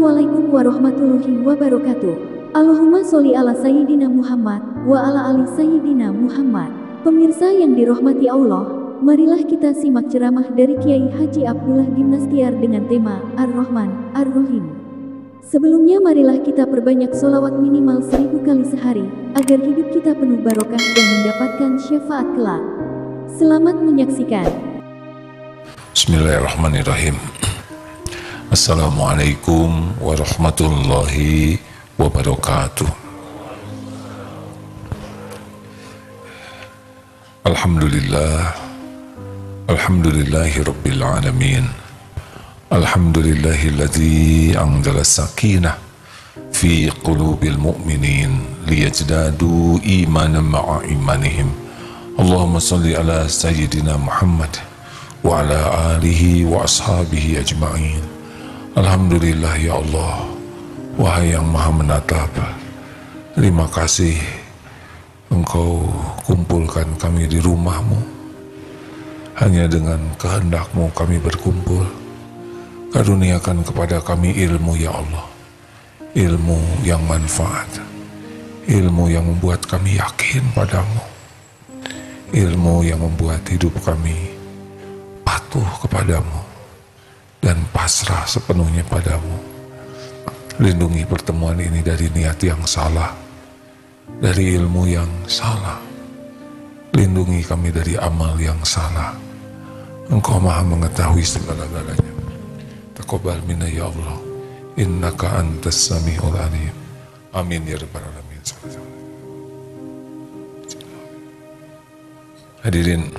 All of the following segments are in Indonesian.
Assalamualaikum warahmatullahi wabarakatuh. Allahumma sholli ala Sayyidina Muhammad wa ala ali Sayyidina Muhammad. Pemirsa yang dirahmati Allah, marilah kita simak ceramah dari Kiai Haji Abdullah Gimnastiar dengan tema Ar-Rahman, Ar-Rahim. Sebelumnya marilah kita perbanyak sholawat minimal 1000 kali sehari, agar hidup kita penuh barokah dan mendapatkan syafaat kelak. Selamat menyaksikan. Bismillahirrahmanirrahim. Assalamualaikum warahmatullahi wabarakatuh. Alhamdulillah, alhamdulillahi rabbil alamin. Alhamdulillahilladzi anzala sakinah fi qulubil mu'minin liyajdadu imanan ma'a imanihim. Allahumma salli ala sayyidina Muhammad wa ala alihi wa ashabihi ajma'in. Alhamdulillah ya Allah, wahai yang maha menatap, terima kasih Engkau kumpulkan kami di rumah-Mu. Hanya dengan kehendak-Mu kami berkumpul. Karuniakan kepada kami ilmu ya Allah, ilmu yang manfaat, ilmu yang membuat kami yakin padamu, ilmu yang membuat hidup kami patuh kepadamu dan pasrah sepenuhnya padamu. Lindungi pertemuan ini dari niat yang salah, dari ilmu yang salah. Lindungi kami dari amal yang salah. Engkau maha mengetahui segala-galanya. Taqabbal minna ya Allah, innaka antas sami'ul alim. Amin ya rabbal alamin. Hadirin,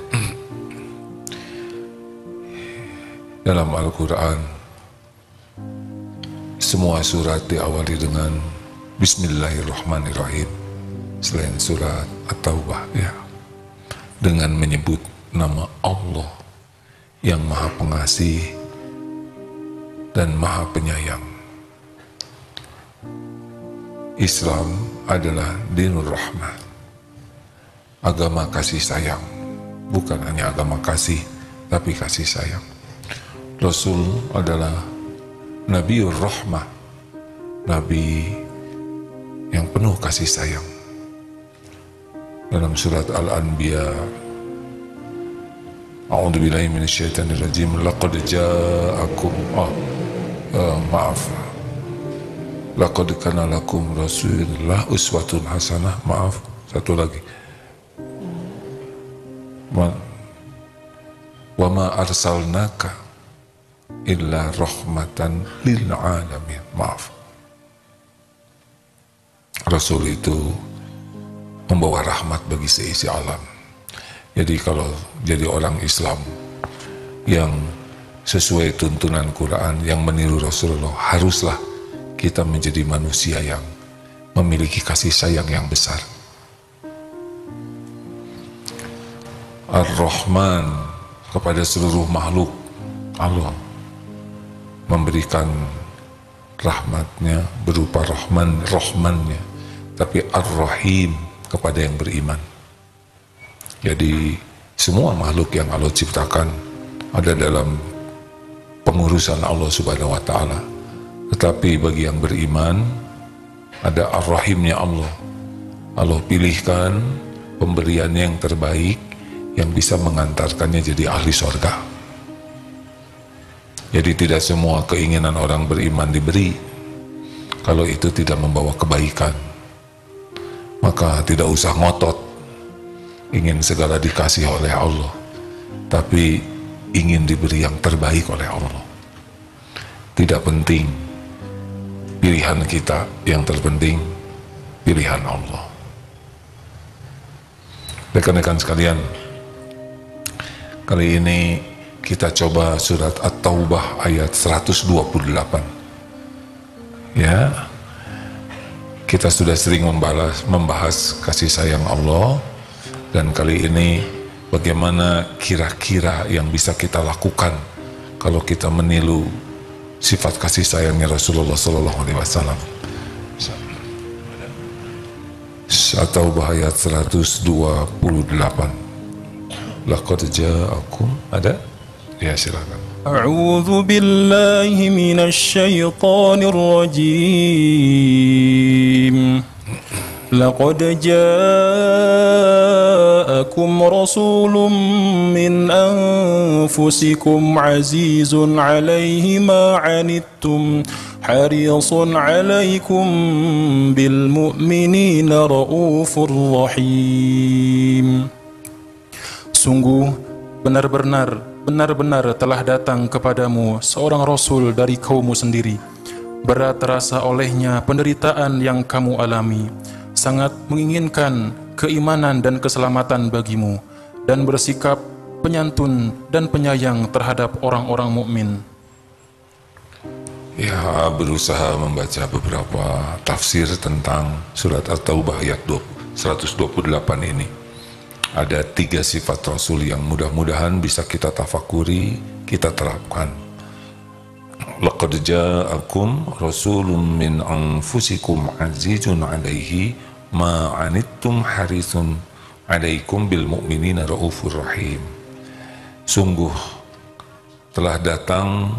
dalam Al-Quran semua surat diawali dengan Bismillahirrahmanirrahim, selain surat At-Taubah ya, dengan menyebut nama Allah yang maha pengasih dan maha penyayang. Islam adalah dinur rahmah, agama kasih sayang. Bukan hanya agama kasih, tapi kasih sayang. Rasul adalah Nabiur Rahmah, Nabi yang penuh kasih sayang. Dalam surat Al-Anbiya, A'udzubillahi minasyaitonirrajim, laqad ja'akum laqad kana lakum rasulillah uswatun hasanah. Satu lagi, wa ma arsalnaka illa rahmatan lil alamin. Rasul itu membawa rahmat bagi seisi alam. Jadi kalau jadi orang Islam yang sesuai tuntunan Quran, yang meniru Rasulullah, haruslah kita menjadi manusia yang memiliki kasih sayang yang besar. Ar-Rahman, kepada seluruh makhluk Allah memberikan rahmatnya berupa rahmannya, tapi Ar-Rahim kepada yang beriman. Jadi semua makhluk yang Allah ciptakan ada dalam pengurusan Allah Subhanahu wa Ta'ala, tetapi bagi yang beriman ada Ar-Rahimnya Allah. Allah pilihkan pemberiannya yang terbaik yang bisa mengantarkannya jadi ahli surga. Jadi tidak semua keinginan orang beriman diberi. Kalau itu tidak membawa kebaikan, maka tidak usah ngotot ingin segala dikasih oleh Allah, tapi ingin diberi yang terbaik oleh Allah. Tidak penting pilihan kita, yang terpenting pilihan Allah. Rekan-rekan sekalian, kali ini kita coba surat At-Taubah ayat 128. Ya, kita sudah sering membahas kasih sayang Allah, dan kali ini bagaimana kira-kira yang bisa kita lakukan kalau kita meniru sifat kasih sayangnya Rasulullah SAW. At-Taubah ayat 128. Laqad ja'akum, ada? Ya, silakan. أعوذ بالله من الشيطان الرجيم لقد جاءكم رسول من أنفسكم عزيز عليه ما عنتم حريص عليكم بالمؤمنين رؤوف رحيم. Sungguh benar-benar telah datang kepadamu seorang Rasul dari kaummu sendiri. Berat terasa olehnya penderitaan yang kamu alami, sangat menginginkan keimanan dan keselamatan bagimu, dan bersikap penyantun dan penyayang terhadap orang-orang mukmin. Ya, berusaha membaca beberapa tafsir tentang surat At-Taubah ayat 128 ini. Ada 3 sifat Rasul yang mudah-mudahan bisa kita tafakuri, kita terapkan. Laqad ja'akum rasulun min anfusikum azizun alaihi ma anittum harisun alaikum bil mu'minina raufur rahim. Sungguh telah datang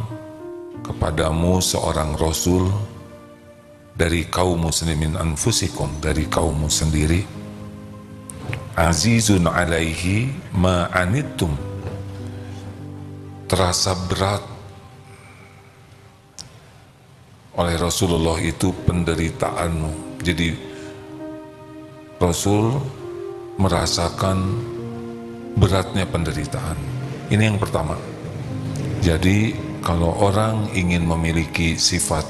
kepadamu seorang Rasul dari kaum muslimin anfusikum, dari kaummu sendiri, azizun alaihi ma anittum, terasa berat oleh Rasulullah itu penderitaanmu. Jadi Rasul merasakan beratnya penderitaan. Ini yang pertama. Jadi kalau orang ingin memiliki sifat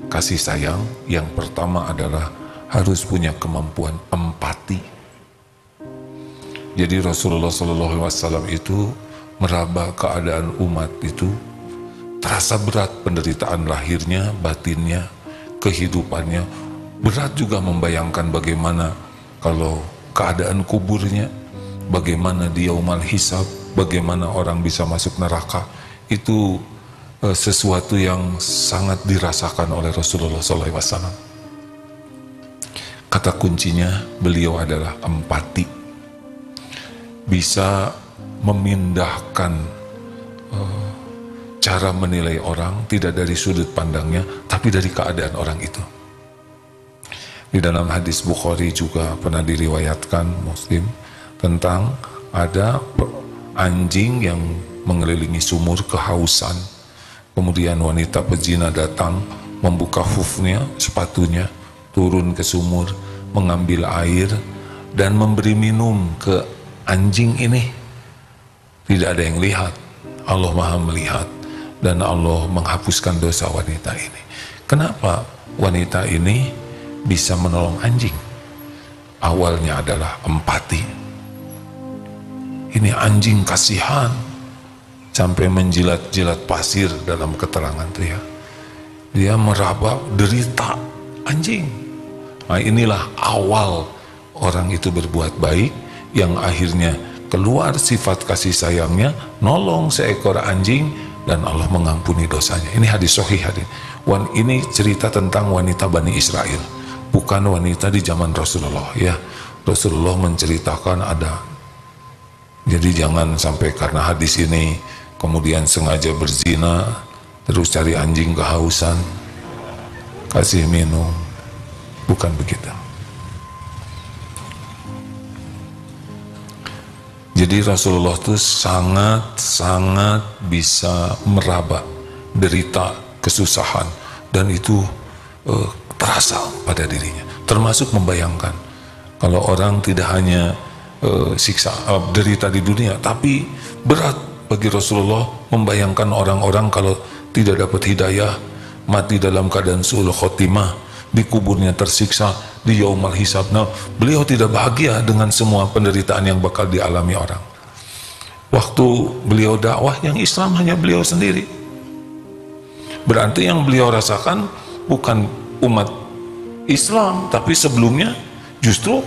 kasih sayang, yang pertama adalah harus punya kemampuan empati. Jadi Rasulullah SAW itu meraba keadaan umat itu, terasa berat penderitaan lahirnya, batinnya, kehidupannya. Berat juga membayangkan bagaimana kalau keadaan kuburnya, bagaimana di yaumal hisab, bagaimana orang bisa masuk neraka. Itu sesuatu yang sangat dirasakan oleh Rasulullah SAW. Kata kuncinya beliau adalah empati. Bisa memindahkan cara menilai orang tidak dari sudut pandangnya, tapi dari keadaan orang itu. Di dalam hadis Bukhari juga pernah diriwayatkan Muslim tentang ada anjing yang mengelilingi sumur kehausan. Kemudian wanita pezina datang, membuka hufnya, sepatunya, turun ke sumur, mengambil air dan memberi minum ke anjing ini. Tidak ada yang lihat, Allah Maha melihat, dan Allah menghapuskan dosa wanita ini. Kenapa wanita ini bisa menolong anjing? Awalnya adalah empati. Ini anjing kasihan sampai menjilat-jilat pasir dalam keterangan itu ya. Dia meraba derita anjing. Nah, inilah awal orang itu berbuat baik, yang akhirnya keluar sifat kasih sayangnya, nolong seekor anjing, dan Allah mengampuni dosanya. Ini hadis sahih hadis. Ini cerita tentang wanita Bani Israel, bukan wanita di zaman Rasulullah ya. Rasulullah menceritakan ada. Jadi jangan sampai karena hadis ini kemudian sengaja berzina, terus cari anjing kehausan, kasih minum. Bukan begitu. Jadi Rasulullah itu sangat bisa meraba derita, kesusahan, dan itu terasa pada dirinya. Termasuk membayangkan kalau orang tidak hanya siksa derita di dunia, tapi berat bagi Rasulullah membayangkan orang-orang kalau tidak dapat hidayah, mati dalam keadaan su'ul khotimah, di kuburnya tersiksa, di yaumal hisab. Nah, beliau tidak bahagia dengan semua penderitaan yang bakal dialami orang. Waktu beliau dakwah, yang Islam hanya beliau sendiri. Berarti yang beliau rasakan bukan umat Islam, tapi sebelumnya justru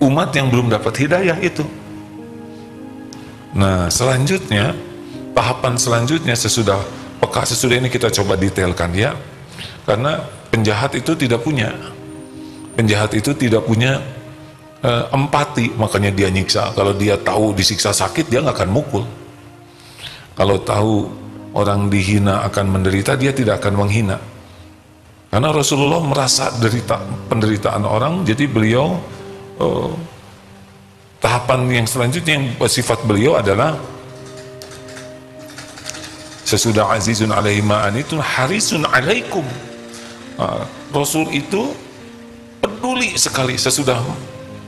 umat yang belum dapat hidayah itu. Nah, selanjutnya, tahapan selanjutnya sesudah ini kita coba detailkan ya. Karena penjahat itu tidak punya empati, makanya dia nyiksa. Kalau dia tahu disiksa sakit, dia nggak akan mukul. Kalau tahu orang dihina akan menderita, dia tidak akan menghina. Karena Rasulullah merasa penderitaan orang, jadi beliau tahapan yang selanjutnya yang sifat beliau adalah sesudah azizun alaihi ma'anitun harisun alaikum. Rasul itu peduli sekali, sesudah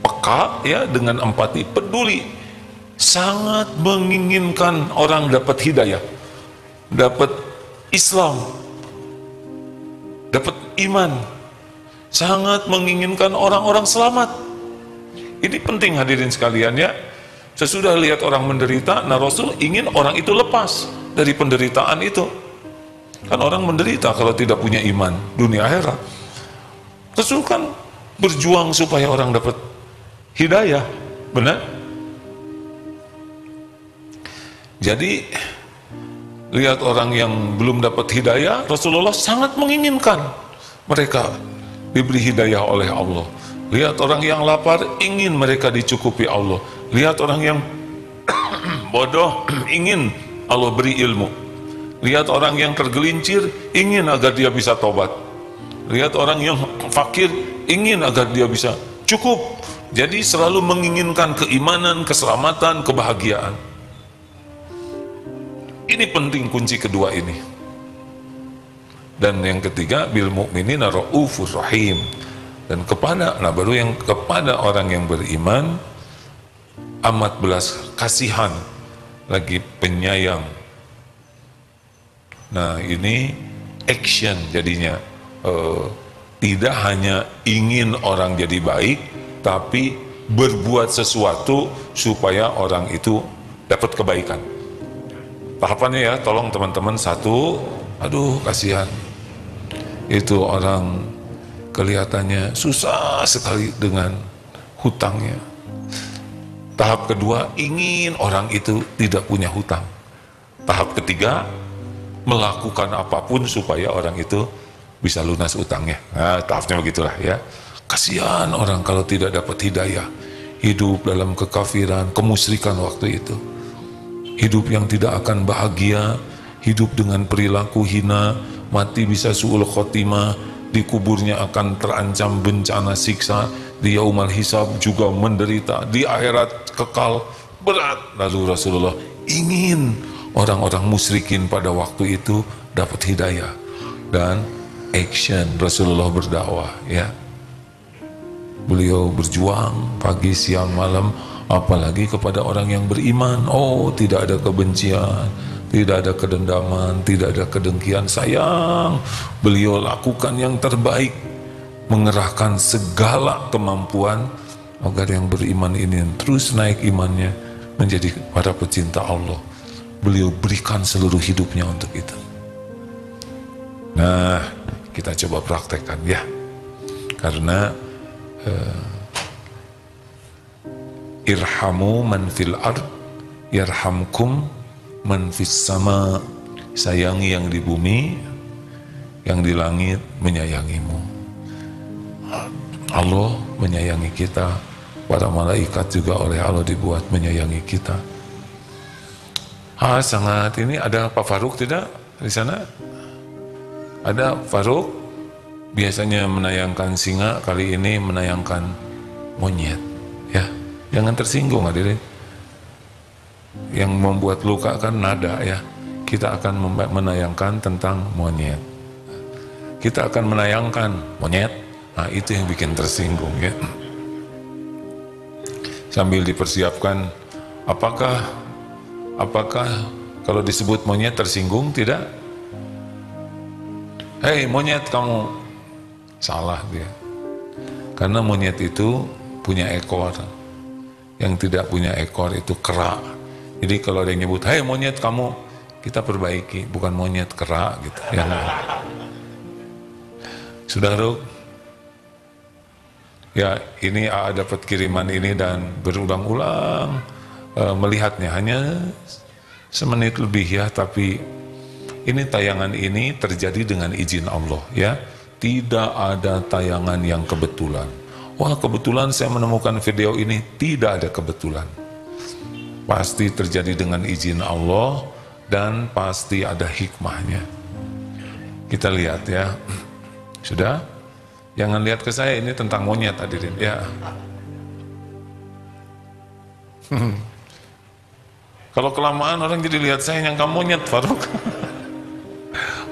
peka ya, dengan empati, peduli, sangat menginginkan orang dapat hidayah, dapat Islam, dapat iman, sangat menginginkan orang-orang selamat. Ini penting hadirin sekalian ya. Sesudah lihat orang menderita, nah Rasul ingin orang itu lepas dari penderitaan itu. Kan orang menderita kalau tidak punya iman dunia akhirat. Rasul kan berjuang supaya orang dapat hidayah, benar? Jadi lihat orang yang belum dapat hidayah, Rasulullah sangat menginginkan mereka diberi hidayah oleh Allah. Lihat orang yang lapar, ingin mereka dicukupi Allah. Lihat orang yang bodoh, ingin Allah beri ilmu. Lihat orang yang tergelincir, ingin agar dia bisa tobat. Lihat orang yang fakir, ingin agar dia bisa cukup. Jadi selalu menginginkan keimanan, keselamatan, kebahagiaan. Ini penting kunci kedua ini. Dan yang ketiga, bil mu'minina raufur rahim. Dan kepada, nah baru yang kepada orang yang beriman, amat belas kasihan, lagi penyayang. Nah ini action jadinya, tidak hanya ingin orang jadi baik, tapi berbuat sesuatu supaya orang itu dapat kebaikan. Tahapannya ya, tolong teman-teman. Satu, aduh kasihan, itu orang kelihatannya susah sekali dengan hutangnya. Tahap kedua, ingin orang itu tidak punya hutang. Tahap ketiga, melakukan apapun supaya orang itu bisa lunas utangnya. Nah, tahapnya begitulah ya. Kasihan orang kalau tidak dapat hidayah, hidup dalam kekafiran, kemusyrikan waktu itu. Hidup yang tidak akan bahagia, hidup dengan perilaku hina, mati bisa su'ul khotimah, di kuburnya akan terancam bencana siksa, di yaumal hisab juga menderita, di akhirat kekal berat. Lalu Rasulullah ingin orang-orang musyrikin pada waktu itu dapat hidayah, dan action Rasulullah berdakwah ya. Beliau berjuang pagi siang malam, apalagi kepada orang yang beriman. Oh, tidak ada kebencian, tidak ada kedendaman, tidak ada kedengkian. Sayang, beliau lakukan yang terbaik, mengerahkan segala kemampuan agar yang beriman ini terus naik imannya menjadi para pecinta Allah. Beliau berikan seluruh hidupnya untuk itu. Nah, kita coba praktekkan ya. Karena irhamu man fil ard yarhamkum man fis sama. Sayangi yang di bumi, yang di langit menyayangimu. Allah menyayangi kita, para malaikat juga oleh Allah dibuat menyayangi kita. Sangat ini ada Pak Faruk tidak di sana? Ada Faruk, biasanya menayangkan singa, kali ini menayangkan monyet. Ya, jangan tersinggung hadirin. Yang membuat luka kan nada ya. Kita akan menayangkan tentang monyet. Kita akan menayangkan monyet. Nah, itu yang bikin tersinggung ya. Sambil dipersiapkan, apakah kalau disebut monyet tersinggung tidak? Hei monyet kamu, salah dia. Karena monyet itu punya ekor. Yang tidak punya ekor itu kera. Jadi kalau ada yang nyebut, hei monyet kamu, kita perbaiki, bukan monyet, kera gitu. Ya, nah. Sudah Ruk? Ya, ini dapat kiriman ini dan berulang-ulang melihatnya, hanya semenit lebih ya, tapi ini tayangan ini terjadi dengan izin Allah ya. Tidak ada tayangan yang kebetulan. Wah, kebetulan saya menemukan video ini, tidak ada kebetulan. Pasti terjadi dengan izin Allah dan pasti ada hikmahnya. Kita lihat ya. Sudah? Jangan lihat ke saya, ini tentang monyet hadirin ya. Kalau kelamaan orang jadi lihat saya nyangka monyet, Faruk.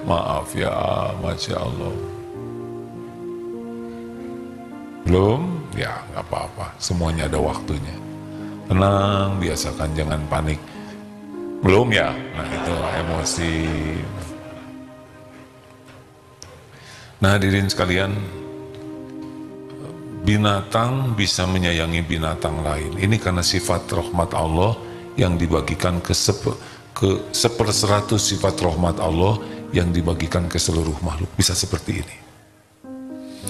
Maaf ya, Masya Allah. Belum? Ya nggak apa-apa, semuanya ada waktunya. Tenang, biasakan, jangan panik. Belum ya? Nah itu emosi. Nah hadirin sekalian, binatang bisa menyayangi binatang lain. Ini karena sifat rahmat Allah yang dibagikan ke 1/100 sifat rahmat Allah yang dibagikan ke seluruh makhluk. Bisa seperti ini.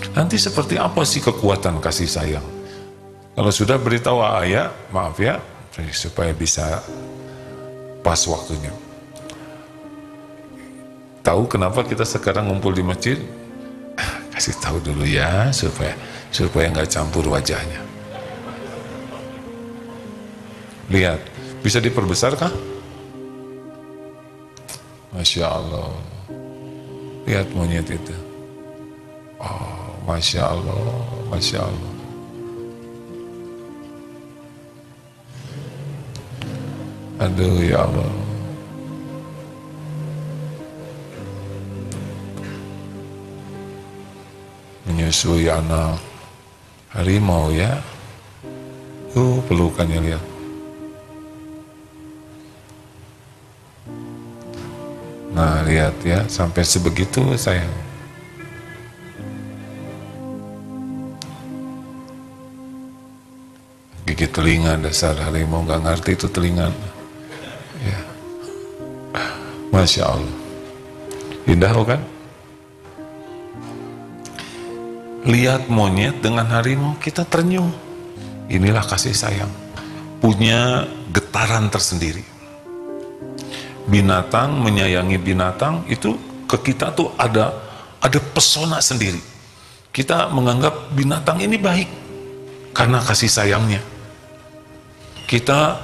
Nanti seperti apa sih kekuatan kasih sayang? Kalau sudah beritahu ayah, maaf ya, supaya bisa pas waktunya. Tahu kenapa kita sekarang ngumpul di masjid? Kasih tahu dulu ya, supaya nggak campur wajahnya. Lihat, bisa diperbesar kah? Masya Allah. Lihat monyet itu. Oh, Masya Allah, Masya Allah. Aduh ya Allah. Menyusui anak harimau ya. Pelukannya lihat. Nah lihat ya, sampai sebegitu sayang. Gigit telinga, dasar harimau nggak ngerti itu telinga. Ya. Masya Allah. Indah kan? Lihat monyet dengan harimau, kita ternyuh. Inilah kasih sayang. Punya getaran tersendiri. Binatang menyayangi binatang itu ke kita tuh ada pesona sendiri. Kita menganggap binatang ini baik karena kasih sayangnya. Kita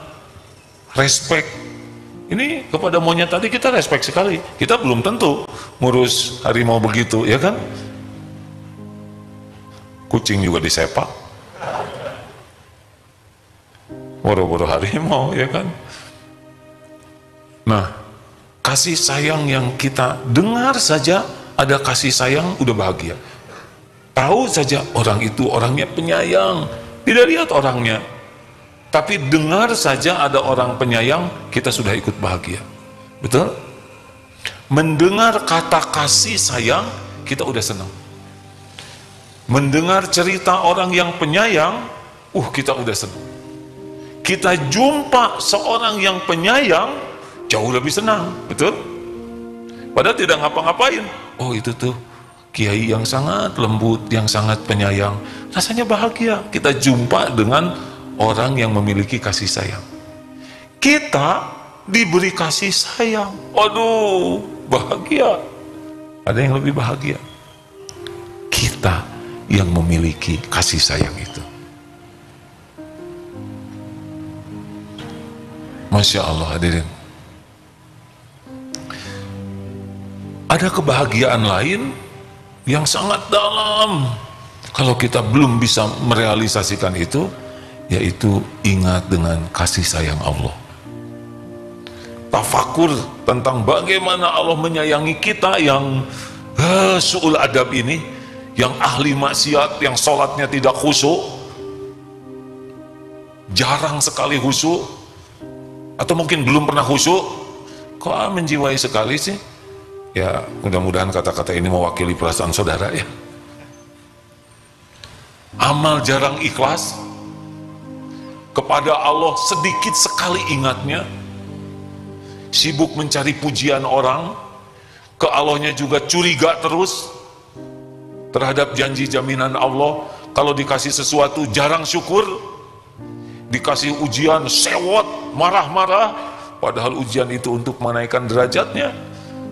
respect. Ini kepada monyet tadi kita respect sekali. Kita belum tentu ngurus harimau begitu, ya kan? Kucing juga disepak. Boro-boro harimau, ya kan? Nah, kasih sayang yang kita dengar saja, ada kasih sayang udah bahagia. Tahu saja orang itu orangnya penyayang, tidak lihat orangnya, tapi dengar saja ada orang penyayang, kita sudah ikut bahagia. Betul? Mendengar kata kasih sayang, kita udah senang. Mendengar cerita orang yang penyayang, kita udah senang. Kita jumpa seorang yang penyayang, jauh lebih senang, betul? Padahal tidak ngapa-ngapain. Oh itu tuh kiai yang sangat lembut, yang sangat penyayang. Rasanya bahagia. Kita jumpa dengan orang yang memiliki kasih sayang. Kita diberi kasih sayang. Aduh, bahagia. Ada yang lebih bahagia. Kita yang memiliki kasih sayang itu. Masya Allah hadirin. Ada kebahagiaan lain yang sangat dalam. Kalau kita belum bisa merealisasikan itu, yaitu ingat dengan kasih sayang Allah. Tafakur tentang bagaimana Allah menyayangi kita yang su'ul adab ini, yang ahli maksiat, yang sholatnya tidak khusyuk, jarang sekali khusyuk, atau mungkin belum pernah khusyuk, kok menjiwai sekali sih? Ya mudah-mudahan kata-kata ini mewakili perasaan saudara ya. Amal jarang ikhlas, kepada Allah sedikit sekali ingatnya, sibuk mencari pujian orang, ke Allahnya juga curiga terus terhadap janji jaminan Allah. Kalau dikasih sesuatu jarang syukur, dikasih ujian sewot, marah-marah, padahal ujian itu untuk menaikkan derajatnya.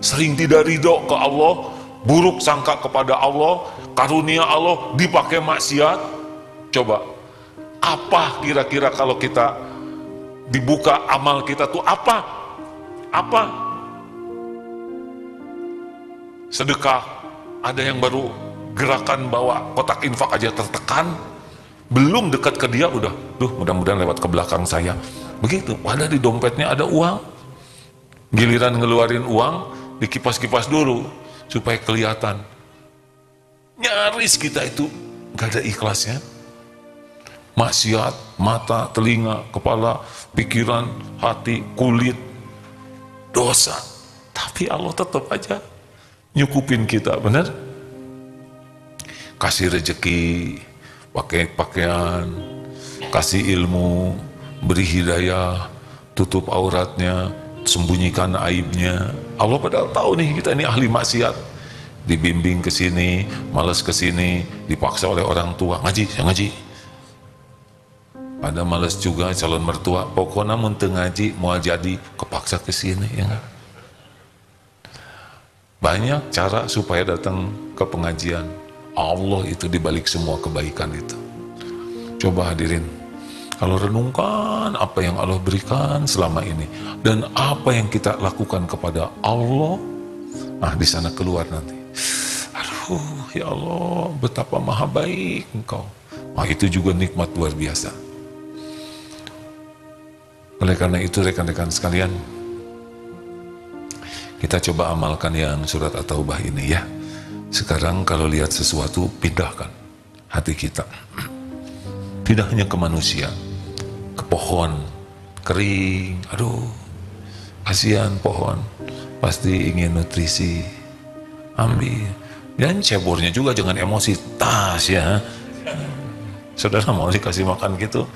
Sering tidak ridho ke Allah, buruk sangka kepada Allah, karunia Allah dipakai maksiat. Coba, apa kira-kira kalau kita dibuka amal kita tuh apa? Apa? Sedekah. Ada yang baru gerakan bawa kotak infak aja tertekan, belum dekat ke dia udah, mudah-mudahan lewat ke belakang saya. Begitu, padahal di dompetnya ada uang. Giliran ngeluarin uang, dikipas-kipas dulu supaya kelihatan. Nyaris kita itu gak ada ikhlasnya. Maksiat, mata, telinga, kepala, pikiran, hati, kulit, dosa. Tapi Allah tetap aja nyukupin kita, benar? Kasih rezeki, pakai pakaian, kasih ilmu, beri hidayah, tutup auratnya, sembunyikan aibnya. Allah padahal tahu nih kita ini ahli maksiat, dibimbing ke sini, malas ke sini, dipaksa oleh orang tua, ngaji, saya ngaji. Ada malas juga calon mertua, pokoknya mun teu ngaji mau jadi kepaksa ke sini, ya enggak? Banyak cara supaya datang ke pengajian. Allah itu dibalik semua kebaikan itu. Coba hadirin, kalau renungkan apa yang Allah berikan selama ini dan apa yang kita lakukan kepada Allah, di sana keluar nanti. Aduh, ya Allah, betapa maha baik Engkau. Itu juga nikmat luar biasa. Oleh karena itu rekan-rekan sekalian, kita coba amalkan yang surat At-Taubah ini ya. Sekarang kalau lihat sesuatu, pindahkan hati kita. Tidak hanya ke manusia, ke pohon, kering, aduh, kasihan pohon, pasti ingin nutrisi, ambil. Dan cebornya juga jangan emosi, tas ya. Saudara mau dikasih makan gitu,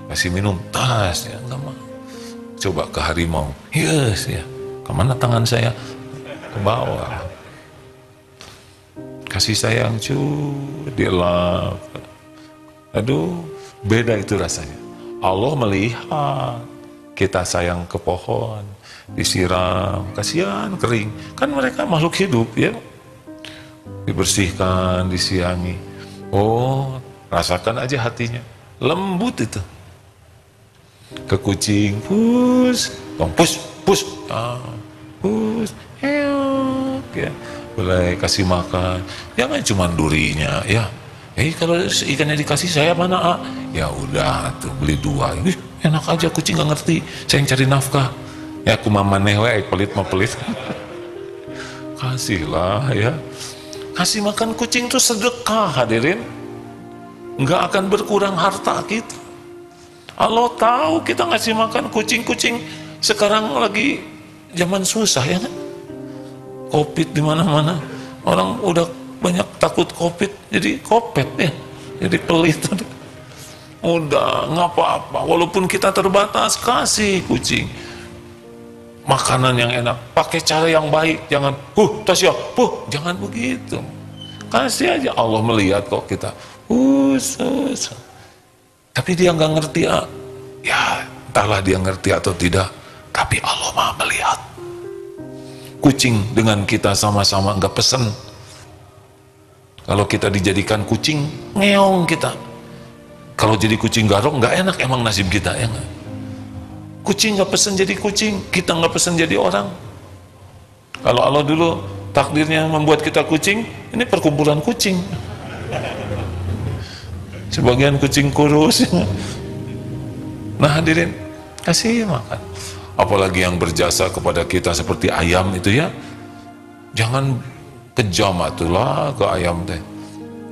kasih minum, tas ya, enggak mau. Coba ke harimau, yes ya. Kemana tangan saya? Ke bawah. Kasih sayang dilap. Aduh, beda itu rasanya. Allah melihat kita sayang ke pohon, disiram, kasihan kering. Kan mereka makhluk hidup ya. Dibersihkan, disiangi. Oh, rasakan aja hatinya. Lembut itu. Ke kucing, pus, pus, ya, boleh kasih makan, jangan cuma durinya ya. Kalau ikannya dikasih saya mana ya udah tuh beli 2. Enak aja, kucing nggak ngerti saya yang cari nafkah ya, aku mamaneh pelit mah pelit. Kasihlah ya, kasih makan kucing tuh sedekah hadirin, nggak akan berkurang harta kita. Allah tahu kita ngasih makan kucing-kucing sekarang lagi zaman susah ya kan? Covid di mana-mana, orang udah banyak takut Covid, jadi kopet ya, jadi pelit. Udah nggak apa-apa, walaupun kita terbatas, kasih kucing makanan yang enak, pakai cara yang baik, jangan Tasya, jangan begitu, kasih aja. Allah melihat kok kita, tapi dia nggak ngerti ya, entahlah dia ngerti atau tidak. Tapi Allah Maha melihat. Kucing dengan kita sama-sama nggak pesen. Kalau kita dijadikan kucing, ngeong kita. Kalau jadi kucing garong nggak enak emang nasib kita ya nggak? Kucing nggak pesen jadi kucing, kita nggak pesen jadi orang. Kalau Allah dulu takdirnya membuat kita kucing, ini perkumpulan kucing. Sebagian kucing kurus. Nah hadirin, kasih makan. Apalagi yang berjasa kepada kita seperti ayam itu ya, jangan kejam atulah ke ayam teh.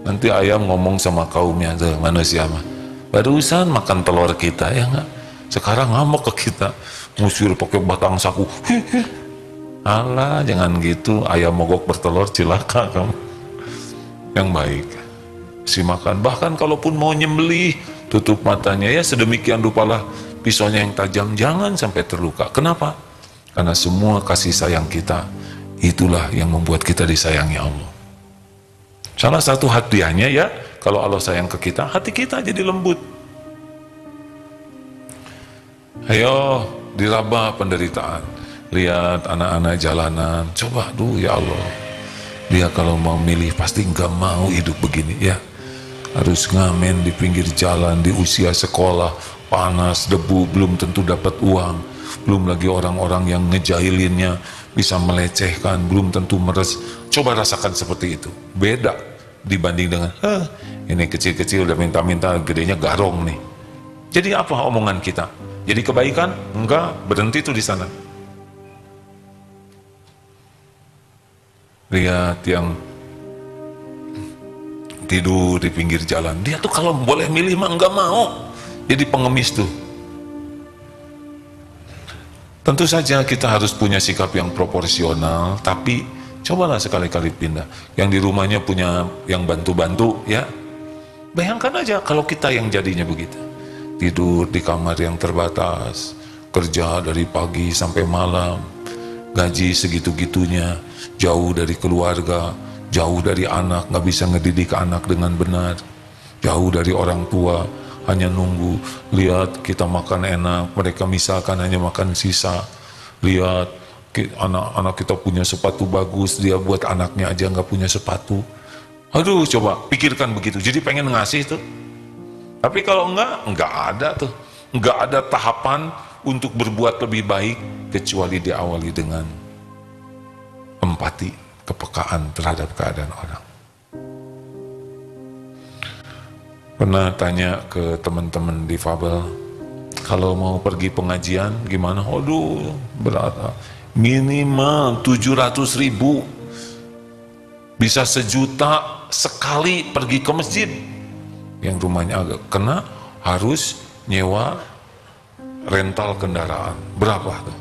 Nanti ayam ngomong sama kaumnya, tuh manusia mah barusan makan telur kita ya nggak, sekarang ngamuk ke kita, ngusir pakai batang saku. Alah jangan gitu, ayam mogok bertelur cilaka kamu. Yang baik si makan, bahkan kalaupun mau nyembelih tutup matanya ya, sedemikian rupalah pisaunya yang tajam, jangan sampai terluka. Kenapa? Karena semua kasih sayang kita itulah yang membuat kita disayangi Allah. Salah satu hadiahnya ya, kalau Allah sayang ke kita, hati kita jadi lembut. Ayo diraba penderitaan, lihat anak-anak jalanan, coba ya Allah, dia kalau mau milih pasti nggak mau hidup begini ya, harus ngamen di pinggir jalan di usia sekolah, panas, debu, belum tentu dapat uang, belum lagi orang-orang yang ngejailinnya bisa melecehkan, belum tentu meres. Coba rasakan seperti itu, beda dibanding dengan ini kecil-kecil udah minta-minta, gedenya garong nih. Jadi apa omongan kita? Jadi kebaikan? Enggak, berhenti tuh di sana. Lihat yang tidur di pinggir jalan, dia tuh kalau boleh milih mah enggak mau jadi pengemis tuh. Tentu saja kita harus punya sikap yang proporsional, tapi cobalah sekali-kali pindah. Yang di rumahnya punya yang bantu-bantu, ya bayangkan aja kalau kita yang jadinya begitu, tidur di kamar yang terbatas, kerja dari pagi sampai malam, gaji segitu-gitunya, jauh dari keluarga, jauh dari anak, nggak bisa ngedidik anak dengan benar, jauh dari orang tua, hanya nunggu. Lihat kita makan enak, mereka misalkan hanya makan sisa. Lihat anak-anak kita punya sepatu bagus, dia buat anaknya aja nggak punya sepatu. Aduh, coba pikirkan begitu, jadi pengen ngasih tuh. Tapi kalau nggak ada tuh, nggak ada tahapan untuk berbuat lebih baik kecuali diawali dengan empati, kepekaan terhadap keadaan orang. Pernah tanya ke teman-teman difabel, kalau mau pergi pengajian gimana? Aduh, berat. Minimal 700.000, bisa 1 juta sekali pergi ke masjid. Yang rumahnya agak kena, harus nyewa rental kendaraan. Berapa tuh?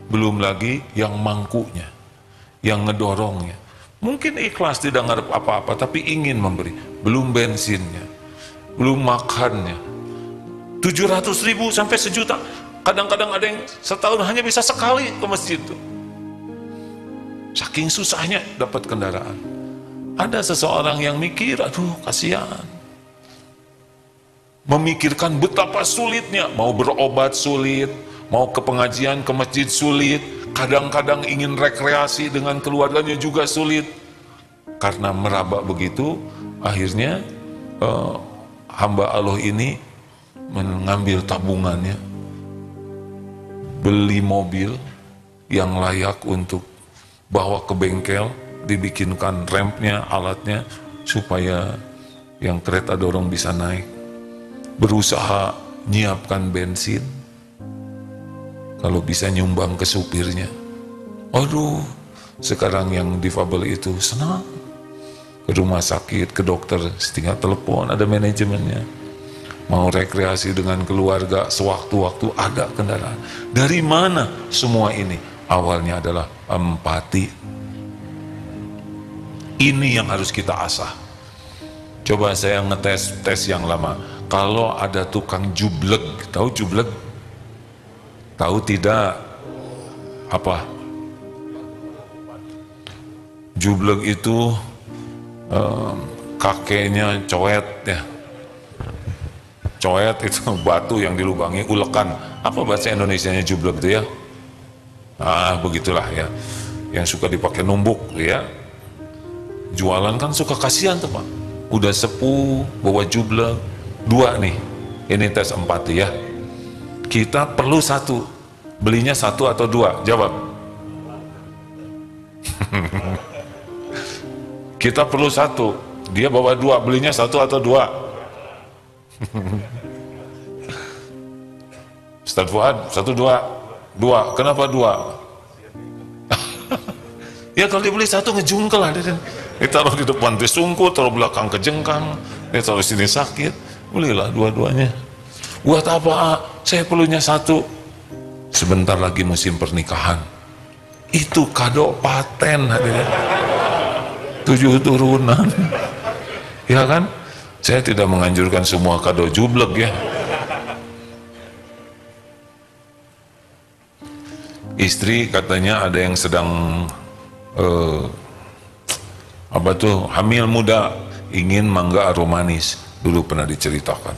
Belum lagi yang mangkunya, yang ngedorongnya. Mungkin ikhlas, tidak ngarep apa-apa, tapi ingin memberi. Belum bensinnya, belum makannya. 700.000 sampai 1 juta. Kadang-kadang ada yang setahun hanya bisa sekali ke masjid tuh. Saking susahnya dapat kendaraan. Ada seseorang yang mikir, aduh kasihan, memikirkan betapa sulitnya, mau berobat sulit, mau ke pengajian, ke masjid sulit, kadang-kadang ingin rekreasi dengan keluarganya juga sulit. Karena meraba begitu, akhirnya hamba Allah ini mengambil tabungannya, beli mobil yang layak untuk bawa ke bengkel, dibikinkan rampnya, alatnya, supaya yang kereta dorong bisa naik. Berusaha nyiapkan bensin, kalau bisa nyumbang ke supirnya. Aduh, sekarang yang difabel itu senang ke rumah sakit, ke dokter, tinggal telepon, ada manajemennya. Mau rekreasi dengan keluarga, sewaktu-waktu ada kendaraan. Dari mana semua ini? Awalnya adalah empati. Ini yang harus kita asah. Coba saya tes yang lama. Kalau ada tukang jublek, tahu jublek? Tahu tidak? Apa? Jublek itu kakeknya coet ya. Coet itu batu yang dilubangi, ulekan. Apa bahasa Indonesianya jublek itu ya? Begitulah ya. Yang suka dipakai numbuk ya. Jualan kan suka kasihan tuh Pak. Udah sepuh, bawa jublek. 2 nih. Ini tes empati ya. Kita perlu 1. Belinya 1 atau 2? Jawab. Kita perlu 1. Dia bawa 2. Belinya 1 atau 2? Ustaz Fuad, 1, 2. 2. Kenapa 2? Ya kalau dibeli 1 ngejungkel ada. Ditaruh di depan disungkul, taruh belakang kejengkang, ditaruh sini sakit. Belilah 2-duanya. Buat apa? Saya perlunya 1. Sebentar lagi musim pernikahan. Itu kado paten hadirin. 7 turunan. Ya kan? Saya tidak menganjurkan semua kado jublek ya. Istri katanya ada yang sedang hamil muda, ingin mangga aromanis. Dulu pernah diceritakan.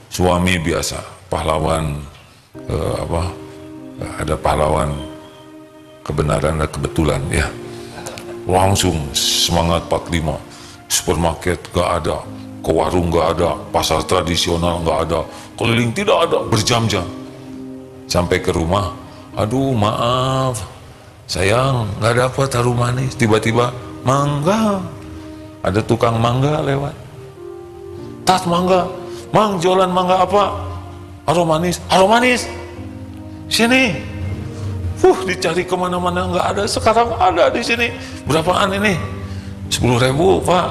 Suami biasa pahlawan ada pahlawan kebenaran dan kebetulan ya. Langsung semangat 45. Supermarket gak ada, ke warung gak ada, pasar tradisional gak ada, keliling tidak ada, berjam-jam. Sampai ke rumah, Aduh maaf, sayang nggak dapat harum manis. Tiba-tiba mangga, ada tukang mangga lewat. Tas mangga, mang jualan mangga apa? Harum manis, harum manis. Sini, dicari kemana-mana nggak ada. Sekarang ada di sini. Berapaan ini? 10.000 Pak,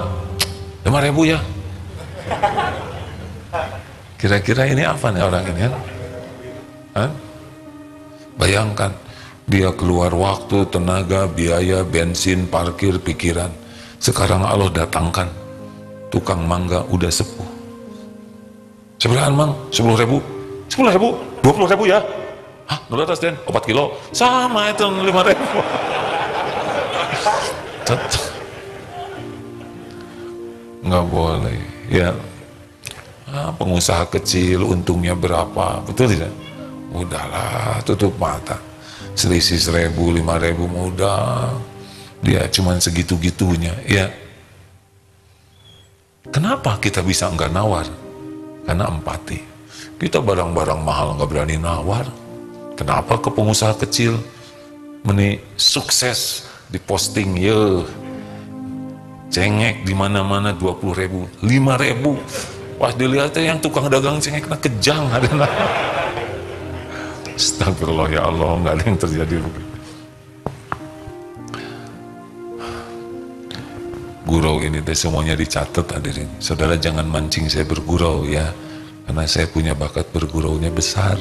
5.000 ya. Kira-kira ini apa nih orang ini kan? Hah? Bayangkan, dia keluar waktu, tenaga, biaya, bensin, parkir, pikiran. Sekarang Allah datangkan tukang mangga udah sepuh. Seberahan mang? 10.000? 10.000? 20.000 ya? Hah? Nol atas Den? 4 kilo? Sama itu 5.000. Nggak boleh ya. Pengusaha kecil untungnya berapa? Betul tidak? Udahlah, tutup mata. Selisih 1.000, 5.000 mudah. Dia cuman segitu-gitunya ya. Kenapa kita bisa enggak nawar? Karena empati. Kita barang-barang mahal nggak berani nawar. Kenapa ke pengusaha kecil meni sukses di posting ya, cengek di mana-mana 20.000, 5.000. Pas dilihatnya yang tukang dagang cengek kejang ada. Astagfirullah ya Allah, nggak ada yang terjadi. Gurau ini teh semuanya dicatat hadirin. Saudara jangan mancing saya bergurau ya, karena saya punya bakat berguraunya besar.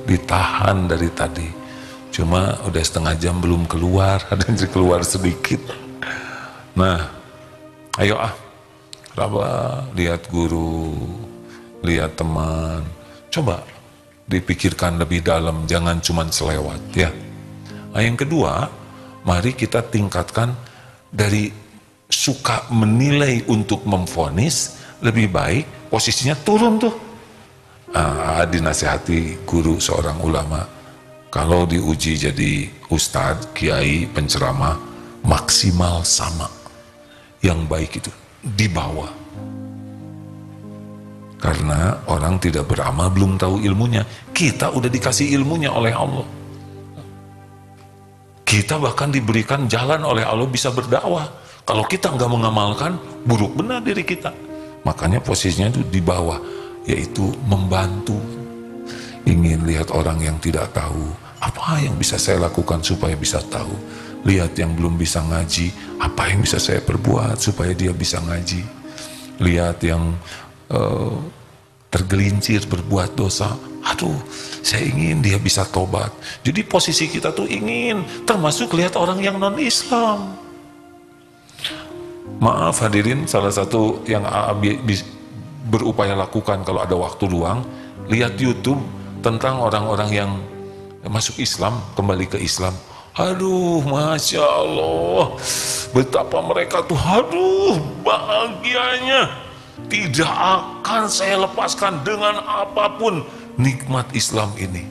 Ditahan dari tadi, cuma udah setengah jam belum keluar, ada yang keluar sedikit. Nah, ayo Raba, lihat guru, lihat teman, coba dipikirkan lebih dalam, jangan cuma selewat ya. Nah, yang kedua, mari kita tingkatkan dari suka menilai untuk memvonis, lebih baik posisinya turun tuh. Dinasihati guru seorang ulama, kalau diuji jadi ustadz, kiai, penceramah, maksimal sama. Yang baik itu di bawah. Karena orang tidak beramal belum tahu ilmunya. Kita udah dikasih ilmunya oleh Allah. Kita bahkan diberikan jalan oleh Allah bisa berdakwah. Kalau kita nggak mengamalkan, buruk benar diri kita. Makanya posisinya itu di bawah, yaitu membantu. Ingin lihat orang yang tidak tahu, apa yang bisa saya lakukan supaya bisa tahu. Lihat yang belum bisa ngaji, apa yang bisa saya perbuat supaya dia bisa ngaji. Lihat yang tergelincir berbuat dosa, aduh saya ingin dia bisa tobat. Jadi posisi kita tuh ingin, termasuk lihat orang yang non-Islam. Maaf hadirin, salah satu yang berupaya lakukan kalau ada waktu luang, lihat YouTube tentang orang-orang yang masuk Islam, kembali ke Islam. Aduh, Masya Allah, betapa mereka tuh, aduh, bahagianya. Tidak akan saya lepaskan dengan apapun nikmat Islam ini.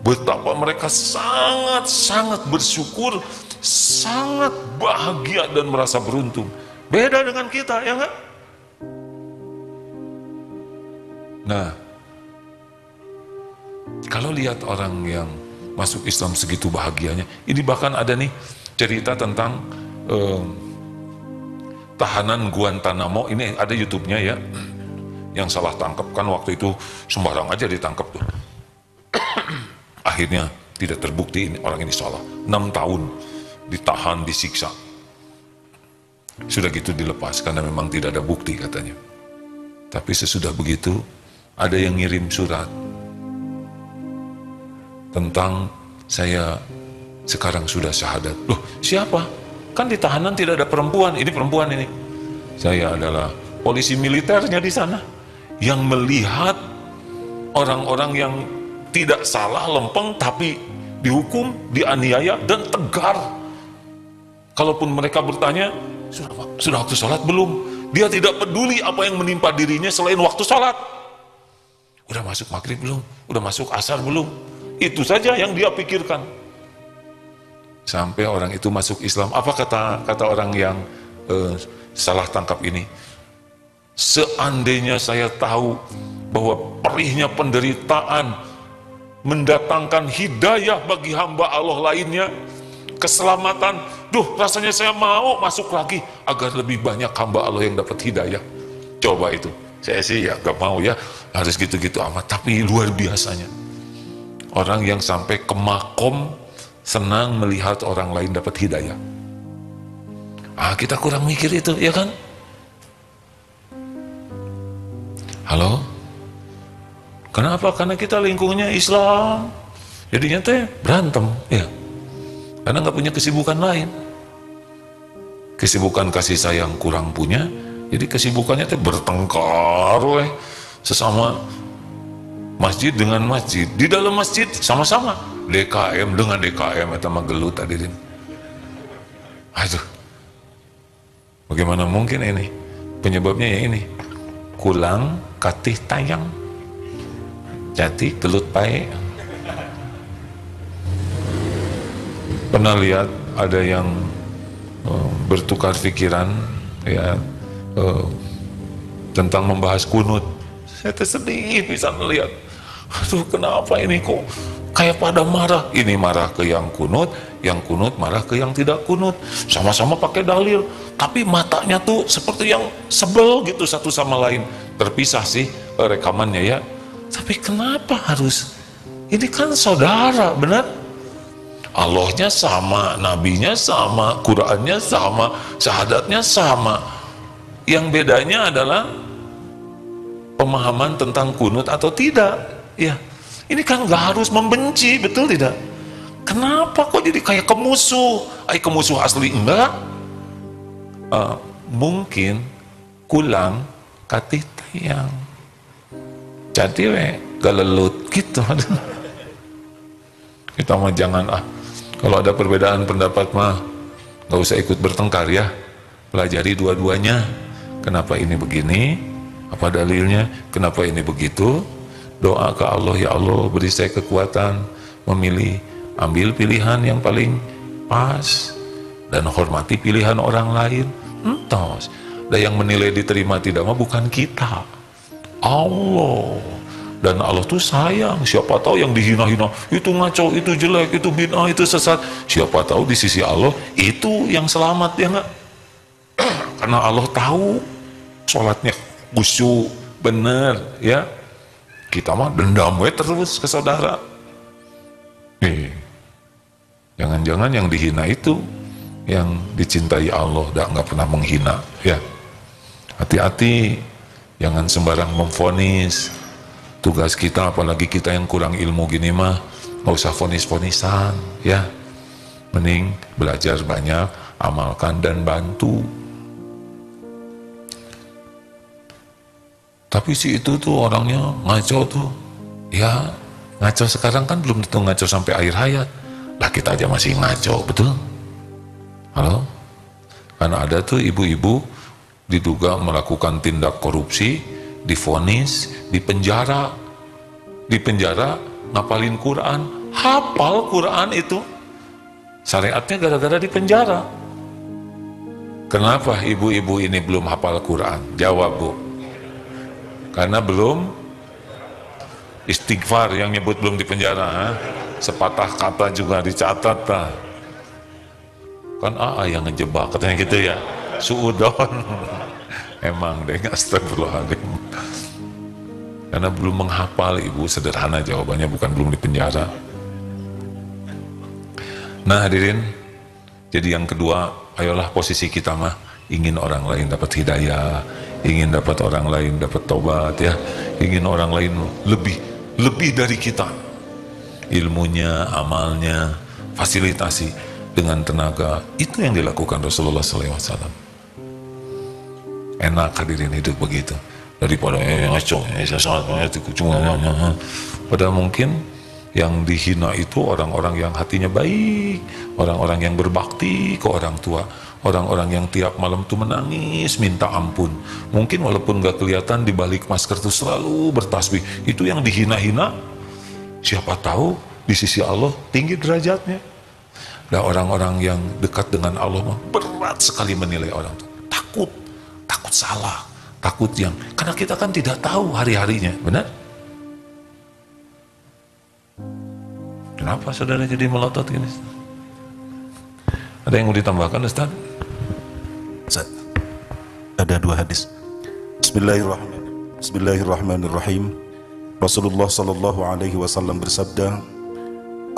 Betapa mereka sangat-sangat bersyukur, sangat bahagia dan merasa beruntung. Beda dengan kita, ya enggak? Nah, kalau lihat orang yang masuk Islam segitu bahagianya, ini bahkan ada nih cerita tentang tahanan Guantanamo, ini ada YouTube-nya ya, yang salah tangkap kan waktu itu sembarang aja ditangkap tuh. Akhirnya tidak terbukti ini orang ini salah. 6 tahun ditahan, disiksa. Sudah gitu dilepas karena memang tidak ada bukti katanya. Tapi sesudah begitu ada yang ngirim surat tentang saya sekarang sudah syahadat. Loh, siapa? Kan di tahanan tidak ada perempuan, ini perempuan ini. Saya adalah polisi militernya di sana yang melihat orang-orang yang tidak salah, lempeng, tapi dihukum, dianiaya, dan tegar. Kalaupun mereka bertanya, sudah waktu sholat belum? Dia tidak peduli apa yang menimpa dirinya selain waktu sholat. Udah masuk maghrib belum? Udah masuk asar belum? Itu saja yang dia pikirkan. Sampai orang itu masuk Islam. Apa kata orang yang salah tangkap ini? Seandainya saya tahu bahwa perihnya penderitaan mendatangkan hidayah bagi hamba Allah lainnya, keselamatan. Duh, rasanya saya mau masuk lagi agar lebih banyak hamba Allah yang dapat hidayah. Coba itu, saya sih ya gak mau ya, harus gitu-gitu amat. Tapi luar biasanya orang yang sampai ke makom senang melihat orang lain dapat hidayah. Kita kurang mikir itu, ya kan? Halo? Kenapa? Karena kita lingkungnya Islam, jadinya teh berantem, ya. Karena nggak punya kesibukan lain. Kesibukan kasih sayang kurang punya, jadi kesibukannya teh bertengkar, sesama masjid dengan masjid. Di dalam masjid sama-sama DKM dengan DKM, itu mah gelut hadirin. Aduh, bagaimana mungkin ini? Penyebabnya ya ini, kulang katih tayang, jati gelut pae. Pernah lihat ada yang bertukar pikiran ya tentang membahas kunut. Saya sedih bisa melihat, aduh kenapa ini kok kayak pada marah. Ini marah ke yang kunut marah ke yang tidak kunut. Sama-sama pakai dalil, tapi matanya tuh seperti yang sebel gitu satu sama lain. Terpisah sih rekamannya ya, tapi kenapa harus? Ini kan saudara, benar? Allahnya sama, nabinya sama, Qurannya sama, syahadatnya sama. Yang bedanya adalah pemahaman tentang kunut atau tidak. Ya, ini kan nggak harus membenci, betul tidak? Kenapa kok jadi kayak kemusuh? Kemusuh asli enggak? Mungkin kulang katih tayang, jadi galelut gitu. Kita mah jangan kalau ada perbedaan pendapat mah nggak usah ikut bertengkar ya, pelajari dua-duanya. Kenapa ini begini? Apa dalilnya? Kenapa ini begitu? Doa ke Allah, ya Allah beri saya kekuatan memilih, ambil pilihan yang paling pas dan hormati pilihan orang lain. Entos, dan yang menilai diterima tidak mah bukan kita, Allah. Dan Allah tuh sayang. Siapa tahu yang dihina-hina itu ngaco, itu jelek, itu bid'ah, itu sesat. Siapa tahu di sisi Allah itu yang selamat, ya enggak? Karena Allah tahu sholatnya khusyuk bener, ya. Kita mah dendam terus ke saudara. Jangan-jangan yang dihina itu yang dicintai Allah, dan nggak pernah menghina, ya. Hati-hati, jangan sembarang memvonis. Tugas kita, apalagi kita yang kurang ilmu gini mah, nggak usah vonis-vonisan, ya. Mending belajar banyak, amalkan dan bantu. Tapi si itu tuh orangnya ngaco tuh, ya. Ngaco sekarang kan belum tentu ngaco sampai akhir hayat. Lah kita aja masih ngaco, betul? Halo? Karena ada tuh ibu-ibu diduga melakukan tindak korupsi, divonis, dipenjara ngapalin Quran, hafal Quran itu, syariatnya gara-gara dipenjara. Kenapa ibu-ibu ini belum hafal Quran? Jawab, Bu. Karena belum istighfar, yang nyebut belum dipenjara. Sepatah kata juga dicatat lah. Kan yang ngejebak katanya gitu ya, suudon. Emang deh, astagfirullahaladzim. Karena belum menghafal, ibu. Sederhana jawabannya, bukan belum dipenjara. Nah hadirin, jadi yang kedua, ayolah posisi kita mah ingin orang lain dapat hidayah, ingin dapat orang lain dapat tobat, ya, ingin orang lain lebih dari kita, ilmunya, amalnya, fasilitasi dengan tenaga. Itu yang dilakukan Rasulullah SAW. Enak hadirin hidup begitu, daripada ngaco, padahal mungkin yang dihina itu orang-orang yang hatinya baik, orang-orang yang berbakti ke orang tua, orang-orang yang tiap malam tuh menangis minta ampun. Mungkin walaupun gak kelihatan, di balik masker tuh selalu bertasbih. Itu yang dihina-hina, siapa tahu di sisi Allah tinggi derajatnya. Dan orang-orang yang dekat dengan Allah berat sekali menilai orang tuh. Takut salah, takut yang, karena kita kan tidak tahu hari-harinya, benar? Kenapa saudara jadi melotot gini? Ada yang mau ditambahkan Ustaz? Ustaz, ada dua hadis. Bismillahirrahmanirrahim. Rasulullah sallallahu alaihi wasallam bersabda,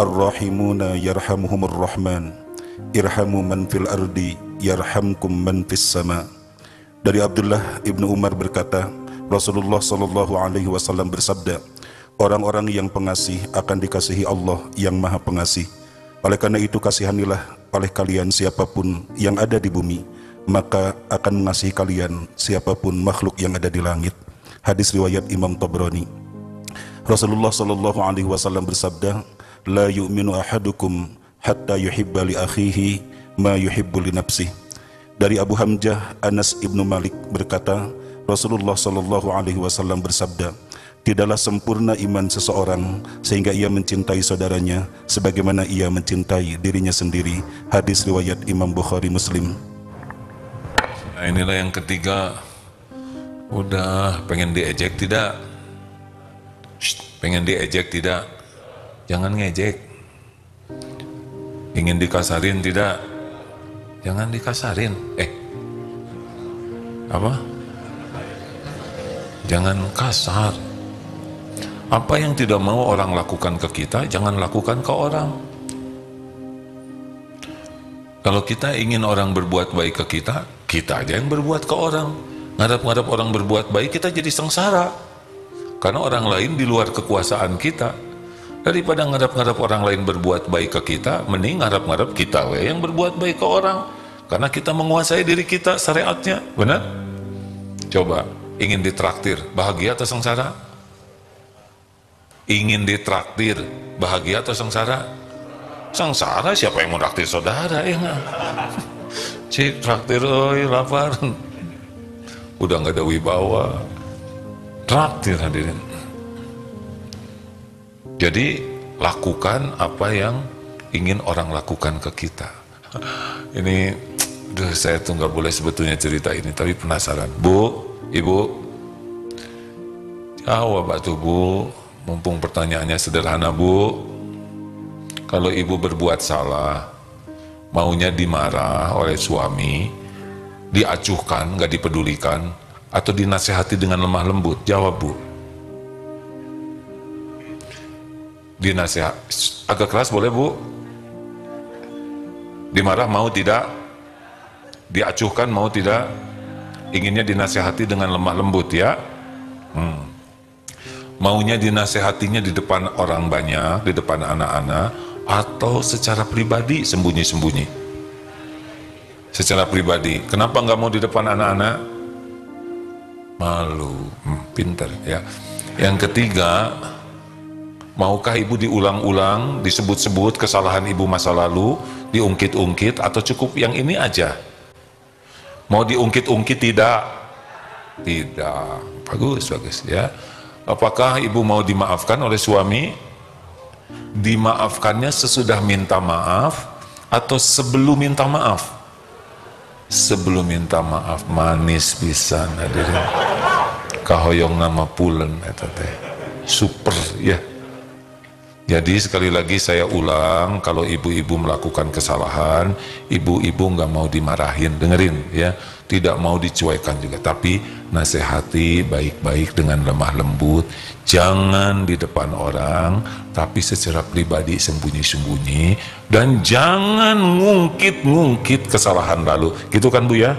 Ar-rahimuna yarhamuhumur rahman, irhamu man fil ardi yarhamkum man fis sama. Dari Abdullah ibnu Umar berkata, Rasulullah sallallahu alaihi wasallam bersabda, orang-orang yang pengasih akan dikasihi Allah yang maha pengasih. Oleh karena itu kasihanilah oleh kalian siapapun yang ada di bumi, maka akan mengasihi kalian siapapun makhluk yang ada di langit. Hadis riwayat Imam Tabrani. Rasulullah sallallahu alaihi wasallam bersabda, la yu'minu ahadukum hatta yuhibba li akhihi ma yuhibbu li nafsihi. Dari Abu Hamzah Anas ibnu Malik berkata, Rasulullah sallallahu alaihi wasallam bersabda, tidaklah sempurna iman seseorang sehingga ia mencintai saudaranya sebagaimana ia mencintai dirinya sendiri. Hadis riwayat Imam Bukhari Muslim. Nah, inilah yang ketiga. Udah pengen diejek tidak? Pengen diejek tidak? Jangan ngejek. Ingin dikasarin tidak? Jangan dikasarin. Apa? Jangan kasar. Apa yang tidak mau orang lakukan ke kita, jangan lakukan ke orang. Kalau kita ingin orang berbuat baik ke kita, kita aja yang berbuat ke orang. Ngadap-ngadap orang berbuat baik, kita jadi sengsara. Karena orang lain di luar kekuasaan kita. Daripada ngadap-ngadap orang lain berbuat baik ke kita, mending ngadap-ngadap kita yang berbuat baik ke orang. Karena kita menguasai diri kita, syariatnya. Benar? Coba, ingin ditraktir, bahagia atau sengsara? Ingin ditraktir, bahagia atau sengsara? Sengsara, siapa yang mau traktir saudara? Ya nggak? Cik, traktir, oi, lapar. Udah nggak ada wibawa. Traktir hadirin. Jadi, lakukan apa yang ingin orang lakukan ke kita. Ini, saya tuh nggak boleh sebetulnya cerita ini, tapi penasaran. Bu, Ibu, jawab atuh Bu. Mumpung pertanyaannya sederhana Bu, kalau ibu berbuat salah, maunya dimarah oleh suami, diacuhkan, gak dipedulikan, atau dinasehati dengan lemah lembut? Jawab Bu. Dinasehat, agak keras boleh Bu? Dimarah mau tidak? Diacuhkan mau tidak? Inginnya dinasehati dengan lemah lembut ya? Maunya dinasehatinya di depan orang banyak, di depan anak-anak, atau secara pribadi sembunyi-sembunyi? Secara pribadi. Kenapa nggak mau di depan anak-anak? Malu. Pinter ya. Yang ketiga, maukah ibu diulang-ulang, disebut-sebut kesalahan ibu masa lalu, diungkit-ungkit, atau cukup yang ini aja? Mau diungkit-ungkit tidak? Tidak. Bagus, bagus ya. Apakah ibu mau dimaafkan oleh suami? Dimaafkannya sesudah minta maaf atau sebelum minta maaf? Sebelum minta maaf, manis pisan hadirin. Kahoyong nama pulen eta teh. Super ya. Jadi sekali lagi saya ulang, kalau ibu-ibu melakukan kesalahan, ibu-ibu nggak mau dimarahin, dengerin ya, tidak mau dicuekan juga, tapi nasihati baik-baik dengan lemah lembut, jangan di depan orang, tapi secara pribadi sembunyi-sembunyi, dan jangan ngungkit-ngungkit kesalahan lalu, gitu kan Bu ya?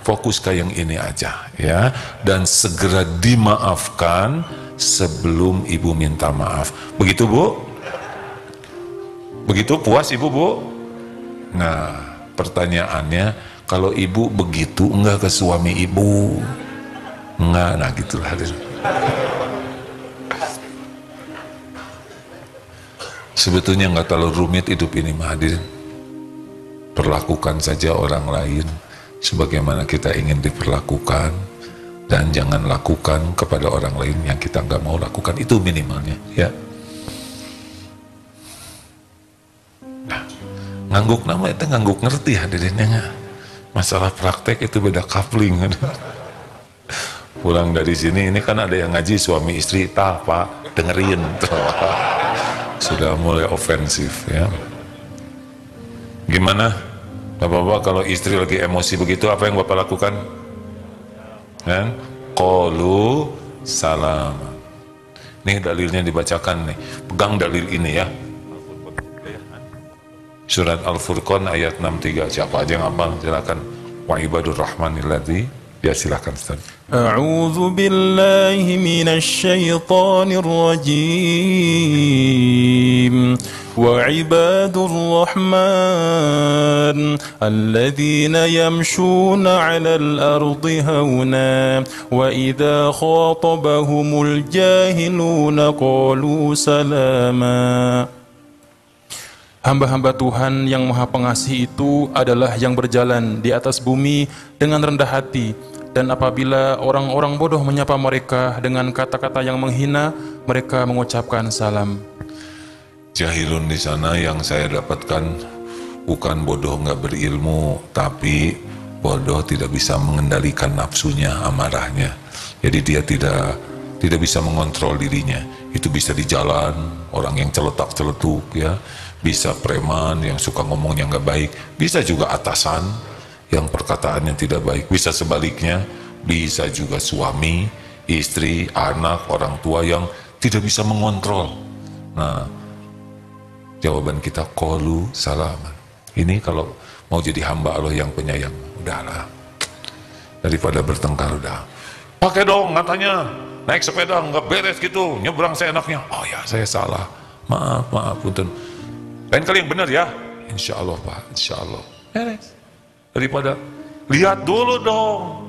Fokus ke yang ini aja ya, dan segera dimaafkan sebelum ibu minta maaf. Begitu Bu? Begitu puas ibu Bu? Nah, pertanyaannya, kalau ibu begitu enggak ke suami ibu? Enggak, nah gitulah. Sebetulnya enggak terlalu rumit hidup ini mah hadirin. Perlakukan saja orang lain sebagaimana kita ingin diperlakukan, dan jangan lakukan kepada orang lain yang kita nggak mau lakukan, itu minimalnya ya. Nah, ngangguk nama itu ngangguk ngerti hadirinnya. Masalah praktek itu beda coupling. Pulang dari sini ini kan ada yang ngaji suami istri, tah Pak dengerin tuh. Sudah mulai ofensif ya. Gimana Bapak-bapak kalau istri lagi emosi begitu apa yang Bapak lakukan? Kan? Qalu salam. Nih dalilnya dibacakan nih. Pegang dalil ini ya. Surat Al-Furqan ayat 63. Siapa aja yang hafal silakan. Wa ibadur rahmanil ladzi. Ya silakan Ustaz. A'udzu billahi minasy syaithanir rajim. Wa ibadur rahman alladzina yamshuna 'alal ardi hauna wa idza khatabahumul jahiluna qalu salama. Hamba-hamba Tuhan yang Maha Pengasih itu adalah yang berjalan di atas bumi dengan rendah hati, dan apabila orang-orang bodoh menyapa mereka dengan kata-kata yang menghina, mereka mengucapkan salam. Jahilun di sana yang saya dapatkan bukan bodoh nggak berilmu, tapi bodoh tidak bisa mengendalikan nafsunya, amarahnya. Jadi dia tidak bisa mengontrol dirinya. Itu bisa di jalan, orang yang celetak-celetuk ya. Bisa preman yang suka ngomongnya nggak baik, bisa juga atasan yang perkataannya tidak baik, bisa sebaliknya, bisa juga suami, istri, anak, orang tua yang tidak bisa mengontrol. Nah, jawaban kita qalu salaman. Ini kalau mau jadi hamba Allah yang penyayang, udahlah, daripada bertengkar udah. Pakai dong katanya, naik sepeda nggak beres gitu, nyebrang seenaknya. Oh ya saya salah, maaf punten. Lain kali yang benar ya, insya Allah Pak, insya Allah. Beres. Daripada lihat dulu dong,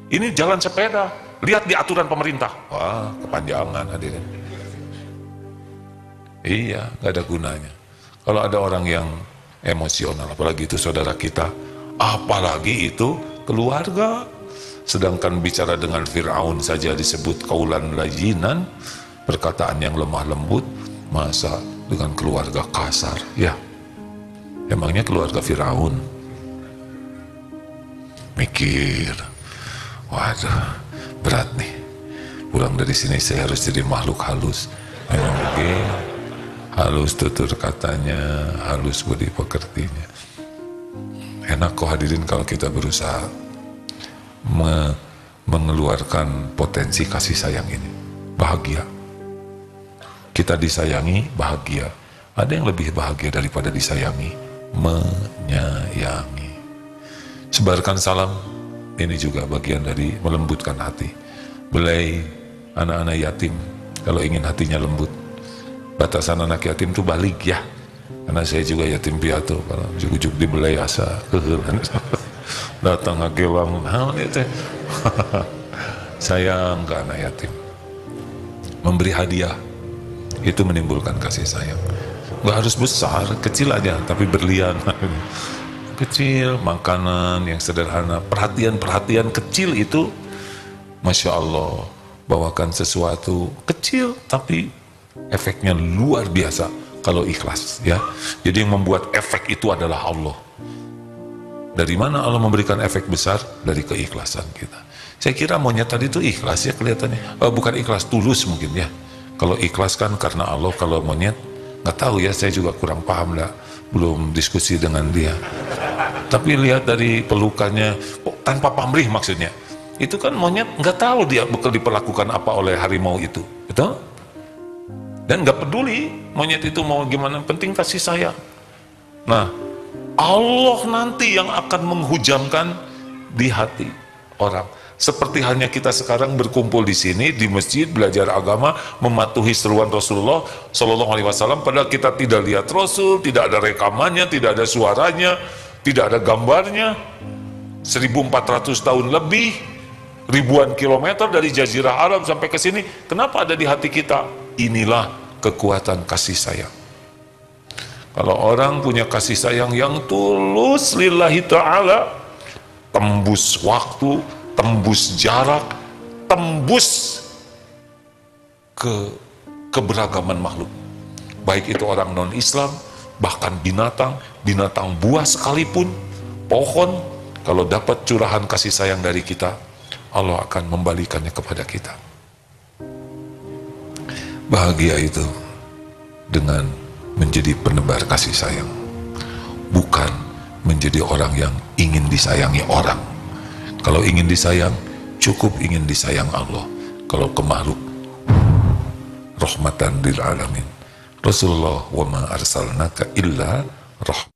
ini jalan sepeda, lihat di aturan pemerintah. Wah, kepanjangan hadirin. Iya, nggak ada gunanya. Kalau ada orang yang emosional, apalagi itu saudara kita, apalagi itu keluarga. Sedangkan bicara dengan Fir'aun saja disebut qaulan layyinan, perkataan yang lemah lembut, masa dengan keluarga kasar, ya. Emangnya keluarga Firaun mikir, waduh, berat nih. Pulang dari sini saya harus jadi makhluk halus. Memang begini, halus tutur katanya, halus budi pekertinya. Enak kok hadirin kalau kita berusaha mengeluarkan potensi kasih sayang ini. Bahagia. Kita disayangi, bahagia. Ada yang lebih bahagia daripada disayangi? Menyayangi. Sebarkan salam, ini juga bagian dari melembutkan hati. Belai anak-anak yatim, kalau ingin hatinya lembut. Batasan anak yatim itu balik ya. Karena saya juga yatim piatu, kalau juk-juk dibelai asa kehelan. Datang ngagewang, sayang ke anak yatim. Memberi hadiah itu menimbulkan kasih sayang. Nggak harus besar, kecil aja, tapi berlian. Kecil, makanan yang sederhana, perhatian kecil itu, Masya Allah, bawakan sesuatu kecil, tapi efeknya luar biasa kalau ikhlas, ya. Jadi yang membuat efek itu adalah Allah. Dari mana Allah memberikan efek besar? Dari keikhlasan kita. Saya kira monyet tadi itu ikhlas ya kelihatannya. Bukan ikhlas, tulus mungkin ya. Kalau ikhlas kan karena Allah, kalau monyet nggak tahu ya, saya juga kurang paham lah, belum diskusi dengan dia. Tapi lihat dari pelukannya, tanpa pamrih maksudnya. Itu kan monyet nggak tahu dia bakal diperlakukan apa oleh harimau itu, betul? Dan nggak peduli monyet itu mau gimana, penting kasih sayang. Nah, Allah nanti yang akan menghujamkan di hati orang. Seperti halnya kita sekarang berkumpul di sini di masjid belajar agama, mematuhi seruan Rasulullah Shallallahu Alaihi Wasallam. Padahal kita tidak lihat Rasul, tidak ada rekamannya, tidak ada suaranya, tidak ada gambarnya. 1400 tahun lebih, ribuan kilometer dari Jazirah Arab sampai ke sini. Kenapa ada di hati kita? Inilah kekuatan kasih sayang. Kalau orang punya kasih sayang yang tulus lillahi ta'ala, tembus waktu, tembus jarak, tembus ke keberagaman makhluk. Baik itu orang non-Islam, bahkan binatang buah sekalipun, pohon, kalau dapat curahan kasih sayang dari kita, Allah akan membalikannya kepada kita. Bahagia itu dengan menjadi penebar kasih sayang, bukan menjadi orang yang ingin disayangi orang. Kalau ingin disayang, cukup ingin disayang Allah. Kalau ke makhluk, rahmatan lil alamin. Rasulullah wa ma arsalnaka illa rahmatan